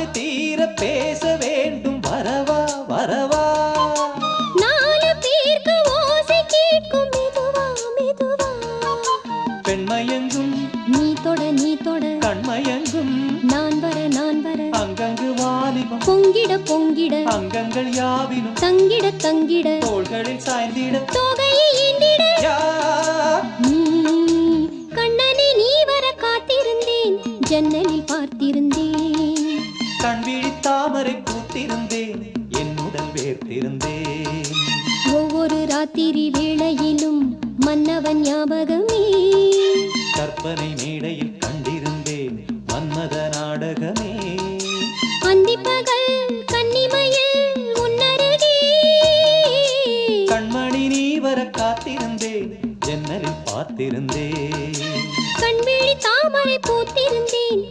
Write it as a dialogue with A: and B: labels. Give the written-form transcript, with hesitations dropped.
A: ஆசை தீர பேச வேண்டும் வரவா வரவா
B: நாலு பேருக்கு ஓசை கேட்கும் மெதுவா மெதுவா
A: பெண்மயங்கும்
B: நீ தொட
A: கண்மயங்கும்
B: நான் வர
A: அங்கங்கு வாலிபம்
B: பொங்கிட பொங்கிட
A: அங்கங்கள் யாவினும்
B: தங்கிட தங்கிட
A: தோள்களில் சாய்ந்திட
B: தொகையை எண்ணிட
A: யா
B: நீ கண்ணனை நீ வர காத்திருந்தேன் ஜன்னலில் பார்த்திருந்தேன்
A: கண்விழி தாமரை பூத்திருந்தேன் என் முதல் வேர்த்திருந்தேன்
B: ஒவ்வொரு ராத்திரி வேளையிலும் மன்னவன் ஞாபகமே
A: கற்பனை மேடையில் கண்டிருந்தேன் மன்மத நாடகமே
B: அந்திப்பகல் கன்னிமையில் உன்னருகே
A: கண்மணி நீ வர காத்திருந்தேன் ஜன்னலில் பார்த்திருந்தேன்
B: கண்விழி தாமரை பூத்திருந்தேன்